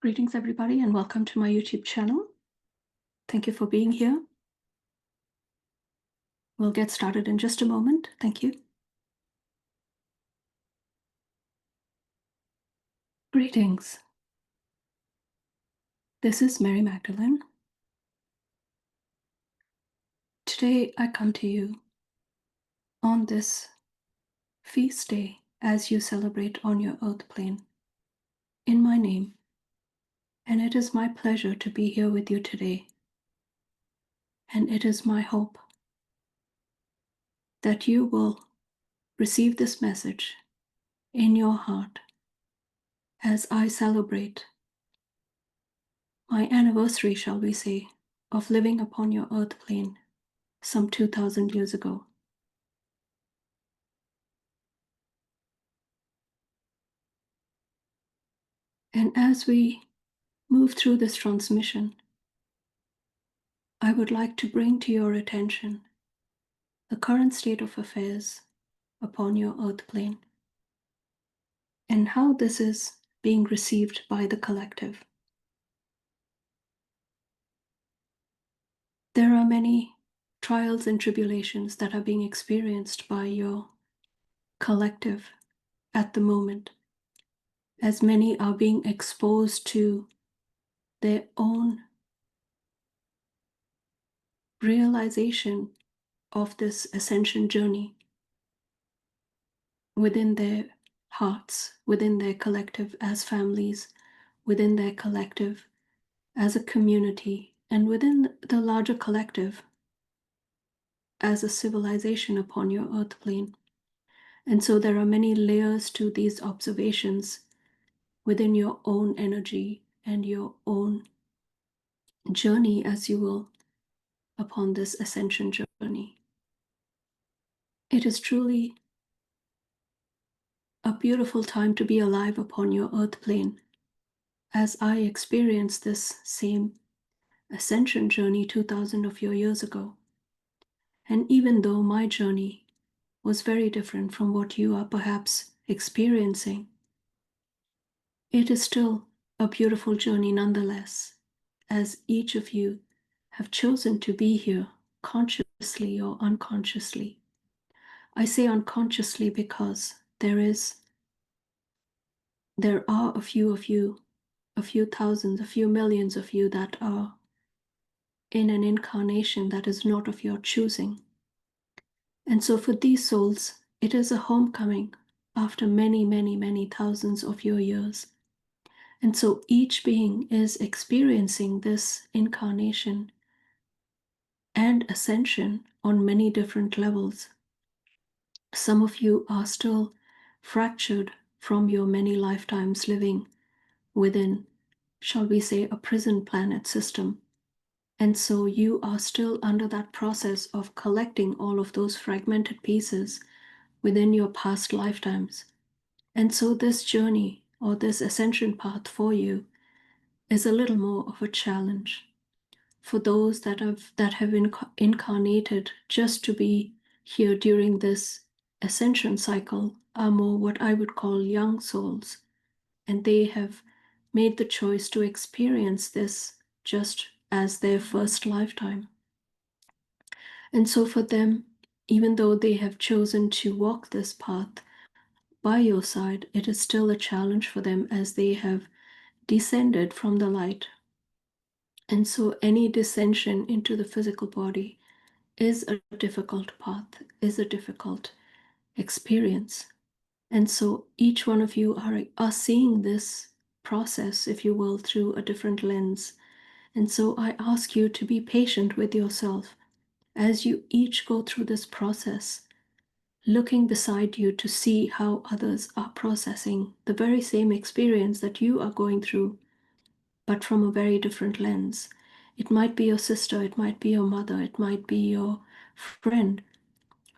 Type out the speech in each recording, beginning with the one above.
Greetings, everybody, and welcome to my YouTube channel. Thank you for being here. We'll get started in just a moment. Thank you. Greetings. This is Mary Magdalene. Today, I come to you on this feast day as you celebrate on your earth plane in my name, and it is my pleasure to be here with you today. And it is my hope that you will receive this message in your heart as I celebrate my anniversary, shall we say, of living upon your earth plane some 2,000 years ago. And as we move through this transmission, I would like to bring to your attention the current state of affairs upon your earth plane and how this is being received by the collective. There are many trials and tribulations that are being experienced by your collective at the moment, as many are being exposed to their own realization of this ascension journey within their hearts, within their collective as families, within their collective as a community, and within the larger collective as a civilization upon your earth plane. And so there are many layers to these observations within your own energy and your own journey, as you will, upon this ascension journey. It is truly a beautiful time to be alive upon your earth plane, as I experienced this same ascension journey 2,000 of your years ago. And even though my journey was very different from what you are perhaps experiencing, it is still a beautiful journey nonetheless, as each of you have chosen to be here consciously or unconsciously. I say unconsciously because there are a few of you, a few thousands, a few millions of you that are in an incarnation that is not of your choosing. And so for these souls, it is a homecoming after many, many, many thousands of your years. And so each being is experiencing this incarnation and ascension on many different levels. Some of you are still fractured from your many lifetimes living within, shall we say, a prison planet system. And so you are still under that process of collecting all of those fragmented pieces within your past lifetimes. And so this journey or this ascension path for you is a little more of a challenge. For those that have incarnated just to be here during this ascension cycle are more what I would call young souls, and they have made the choice to experience this just as their first lifetime. And so for them, even though they have chosen to walk this path by your side, it is still a challenge for them as they have descended from the light. And so any descension into the physical body is a difficult path, is a difficult experience. And so each one of you are seeing this process, if you will, through a different lens. And so I ask you to be patient with yourself as you each go through this process, looking beside you to see how others are processing the very same experience that you are going through, but from a very different lens. It might be your sister, it might be your mother, it might be your friend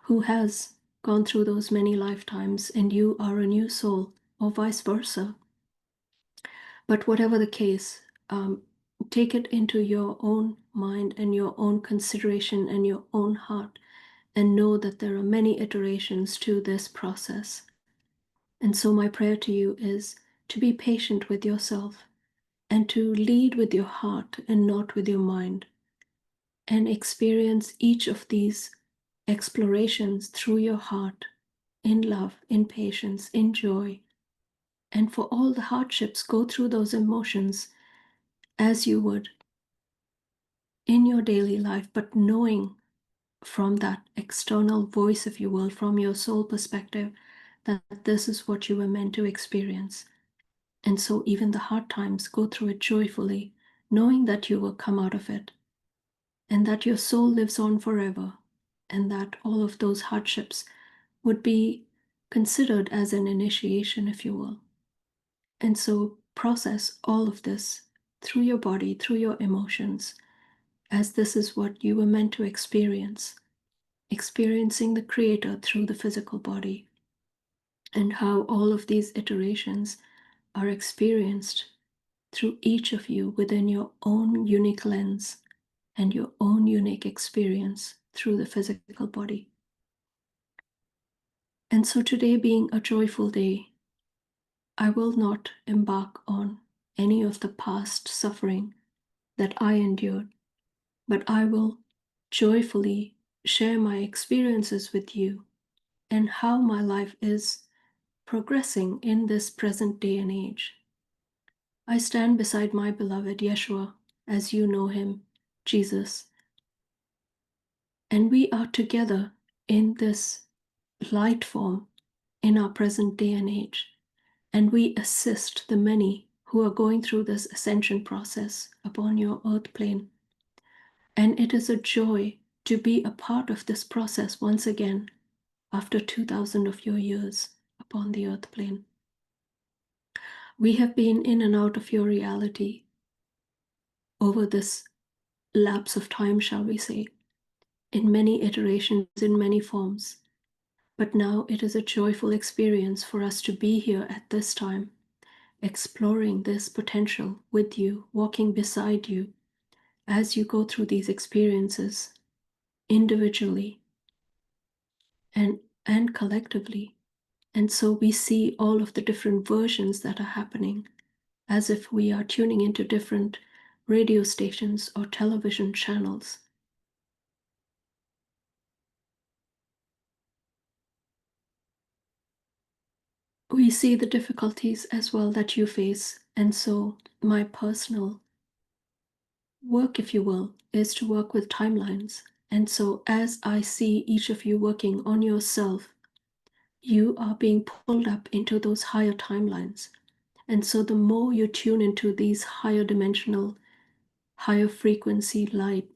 who has gone through those many lifetimes and you are a new soul, or vice versa. But whatever the case, take it into your own mind and your own consideration and your own heart, and know that there are many iterations to this process. And so my prayer to you is to be patient with yourself and to lead with your heart and not with your mind, and experience each of these explorations through your heart, in love, in patience, in joy. And for all the hardships, go through those emotions as you would in your daily life, but knowing from that external voice, if you will, from your soul perspective, that this is what you were meant to experience. And so, even the hard times, go through it joyfully, knowing that you will come out of it, and that your soul lives on forever, and that all of those hardships would be considered as an initiation, if you will. And so, process all of this through your body, through your emotions, as this is what you were meant to experience, experiencing the Creator through the physical body, and how all of these iterations are experienced through each of you within your own unique lens and your own unique experience through the physical body. And so, today being a joyful day, I will not embark on any of the past suffering that I endured, but I will joyfully share my experiences with you and how my life is progressing in this present day and age. I stand beside my beloved Yeshua, as you know him, Jesus, and we are together in this light form in our present day and age, and we assist the many who are going through this ascension process upon your earth plane. And it is a joy to be a part of this process once again after 2000 of your years upon the earth plane. We have been in and out of your reality over this lapse of time, shall we say, in many iterations, in many forms. But now it is a joyful experience for us to be here at this time, exploring this potential with you, walking beside you as you go through these experiences individually and collectively. And so we see all of the different versions that are happening, as if we are tuning into different radio stations or television channels. We see the difficulties as well that you face. And so my personal work, if you will, is to work with timelines. And so as I see each of you working on yourself, you are being pulled up into those higher timelines. And so the more you tune into these higher dimensional, higher frequency light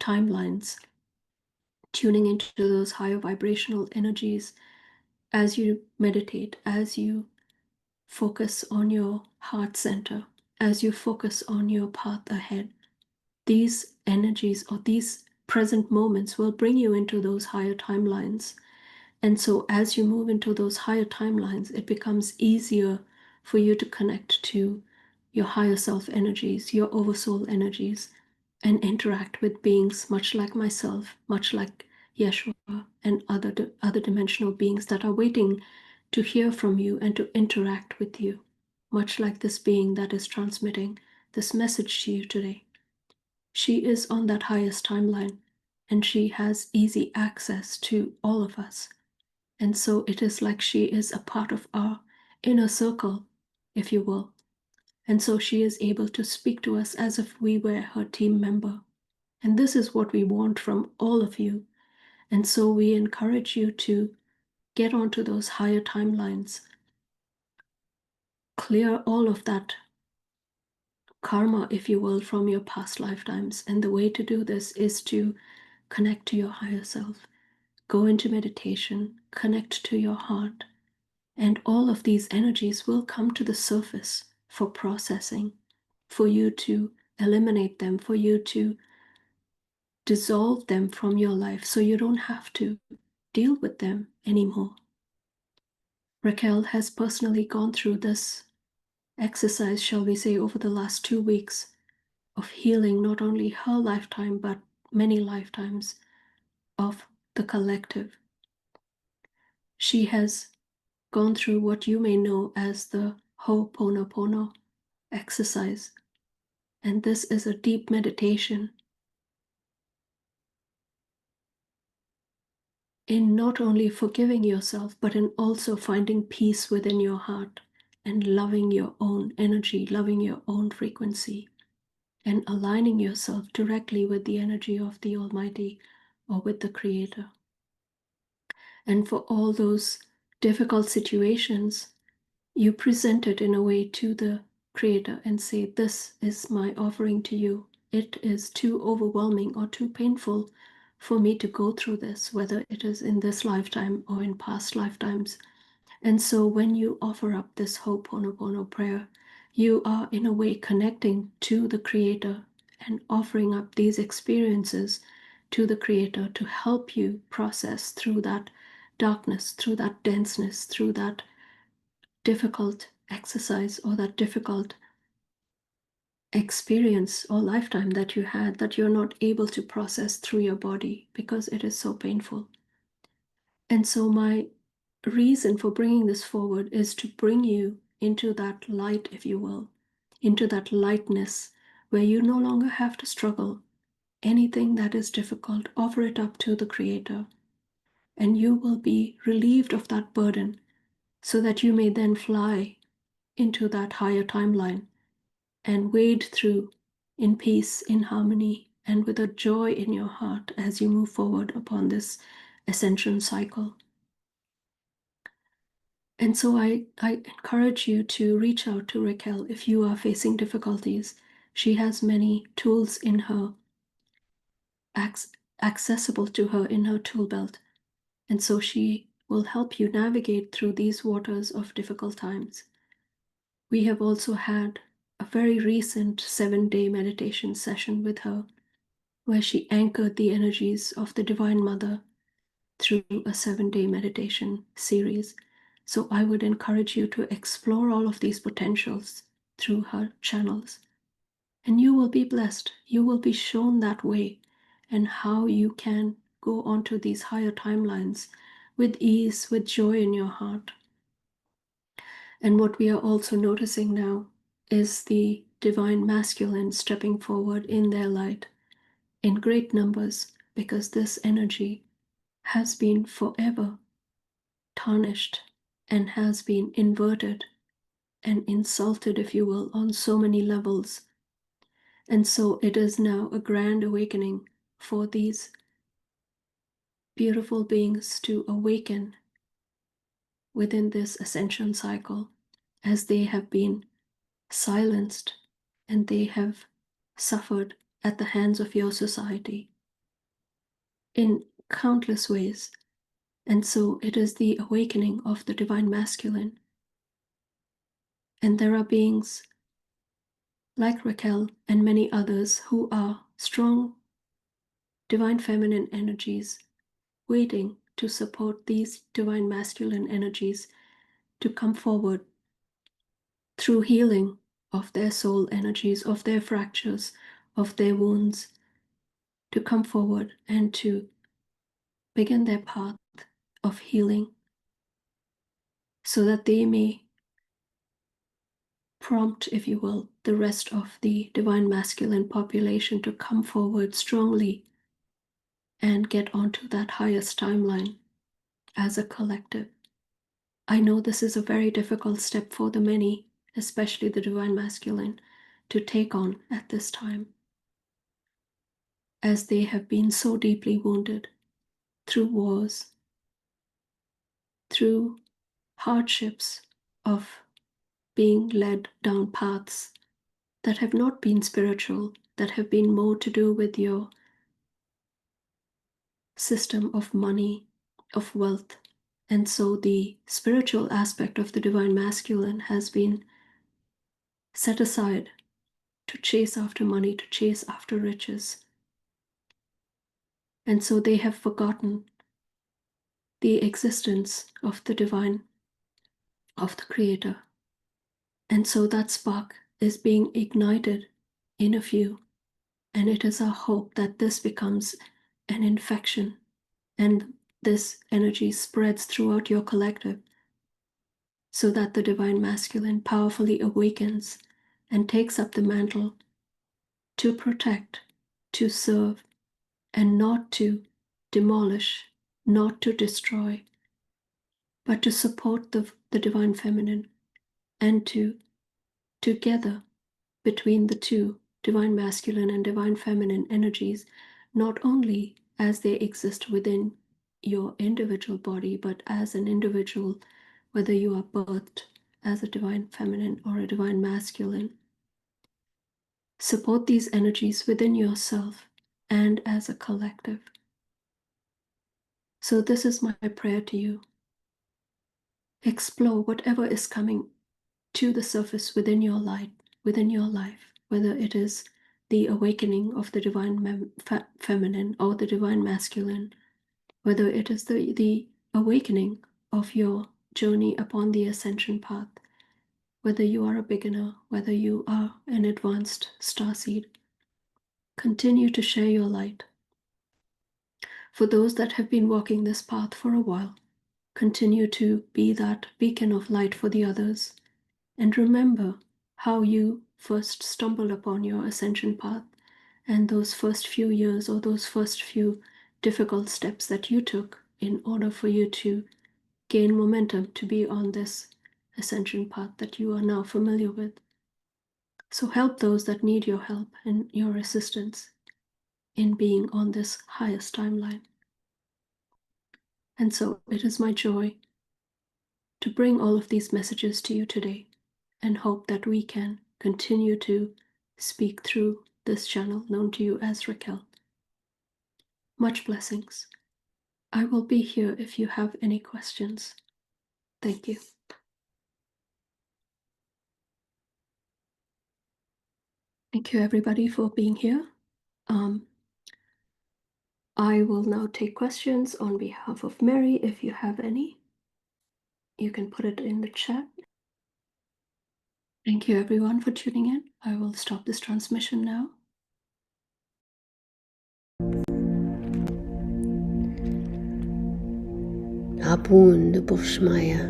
timelines, tuning into those higher vibrational energies as you meditate, as you focus on your heart center, as you focus on your path ahead, these energies or these present moments will bring you into those higher timelines. And so as you move into those higher timelines, it becomes easier for you to connect to your higher self energies, your oversoul energies, and interact with beings much like myself, much like Yeshua, and other dimensional beings that are waiting to hear from you and to interact with you, much like this being that is transmitting this message to you today. She is on that highest timeline, and she has easy access to all of us. And so it is like she is a part of our inner circle, if you will. And so she is able to speak to us as if we were her team member. And this is what we want from all of you. And so we encourage you to get onto those higher timelines, clear all of that karma, if you will, from your past lifetimes. And the way to do this is to connect to your higher self, go into meditation, connect to your heart, and all of these energies will come to the surface for processing, for you to eliminate them, for you to dissolve them from your life so you don't have to deal with them anymore. Raquel has personally gone through this exercise, shall we say, over the last 2 weeks of healing not only her lifetime but many lifetimes of the collective. She has gone through what you may know as the Ho'oponopono exercise, And this is a deep meditation in not only forgiving yourself, but in also finding peace within your heart and loving your own energy, loving your own frequency, and aligning yourself directly with the energy of the Almighty or with the Creator. And for all those difficult situations, you present it in a way to the Creator and say, "This is my offering to you. It is too overwhelming or too painful for me to go through this, whether it is in this lifetime or in past lifetimes." And so when you offer up this Ho'oponopono prayer, you are in a way connecting to the Creator and offering up these experiences to the Creator to help you process through that darkness, through that denseness, through that difficult exercise or that difficult experience or lifetime that you had that you're not able to process through your body because it is so painful. And so my reason for bringing this forward is to bring you into that light, if you will, into that lightness where you no longer have to struggle. Anything that is difficult, offer it up to the Creator, and you will be relieved of that burden so that you may then fly into that higher timeline and wade through in peace, in harmony, and with a joy in your heart as you move forward upon this ascension cycle. And so I encourage you to reach out to Raquel if you are facing difficulties. She has many tools in her, accessible to her in her tool belt. And so she will help you navigate through these waters of difficult times. We have also had a very recent 7-day meditation session with her, where she anchored the energies of the Divine Mother through a 7-day meditation series. So I would encourage you to explore all of these potentials through her channels. And you will be blessed. You will be shown that way and how you can go onto these higher timelines with ease, with joy in your heart. And what we are also noticing now is the divine masculine stepping forward in their light in great numbers, because this energy has been forever tarnished and has been inverted and insulted, if you will, on so many levels. And so it is now a grand awakening for these beautiful beings to awaken within this ascension cycle, as they have been silenced and they have suffered at the hands of your society in countless ways. And so it is the awakening of the divine masculine. And there are beings like Raquel and many others who are strong divine feminine energies waiting to support these divine masculine energies to come forward through healing of their soul energies, of their fractures, of their wounds, to come forward and to begin their path of healing so that they may prompt, if you will, the rest of the divine masculine population to come forward strongly and get onto that highest timeline as a collective. I know this is a very difficult step for the many, especially the divine masculine, to take on at this time, as they have been so deeply wounded through wars, through hardships of being led down paths that have not been spiritual, that have been more to do with your system of money, of wealth. And so the spiritual aspect of the divine masculine has been set aside to chase after money, to chase after riches. And so they have forgotten the existence of the divine, of the Creator. And so that spark is being ignited in a few. And it is our hope that this becomes an infection and this energy spreads throughout your collective, so that the divine masculine powerfully awakens and takes up the mantle to protect, to serve, and not to demolish, not to destroy, but to support the Divine Feminine, and to together between the two, Divine Masculine and Divine Feminine energies, not only as they exist within your individual body, but as an individual, whether you are birthed as a Divine Feminine or a Divine Masculine. Support these energies within yourself and as a collective. So this is my prayer to you. Explore whatever is coming to the surface within your light, within your life, whether it is the awakening of the Divine Feminine or the Divine Masculine, whether it is the awakening of your journey upon the ascension path, whether you are a beginner, whether you are an advanced starseed. Continue to share your light. For those that have been walking this path for a while, continue to be that beacon of light for the others. And remember how you first stumbled upon your ascension path and those first few years or those first few difficult steps that you took in order for you to gain momentum to be on this ascension path that you are now familiar with. So help those that need your help and your assistance in being on this highest timeline. And so it is my joy to bring all of these messages to you today and hope that we can continue to speak through this channel known to you as Raquel. Much blessings. I will be here if you have any questions. Thank you. Thank you everybody for being here. I will now take questions on behalf of Mary. If you have any, you can put it in the chat. Thank you everyone for tuning in. I will stop this transmission now. Abun de Bushmaya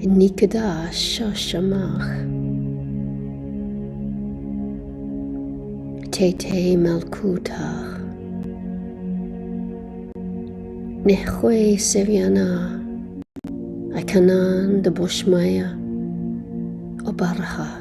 Nikada Shashamach Tete Malkutach Nehwe Seviana Akanan de Bushmaya Obarha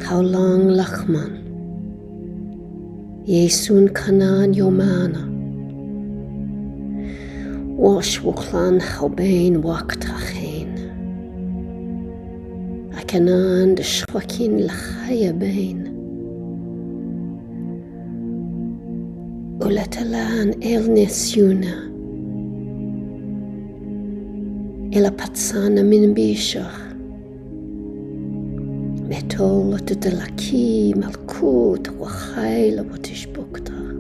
How long Lachman Yesun Kanan Yomana Wash Wuklan Haubain Waktachain Akanan de Shwakin Lachaya Bain Ulatalan El Nesuna Ela Patsana Min Bishach Metol Tutelaki Malkut Wachaila Watishbukta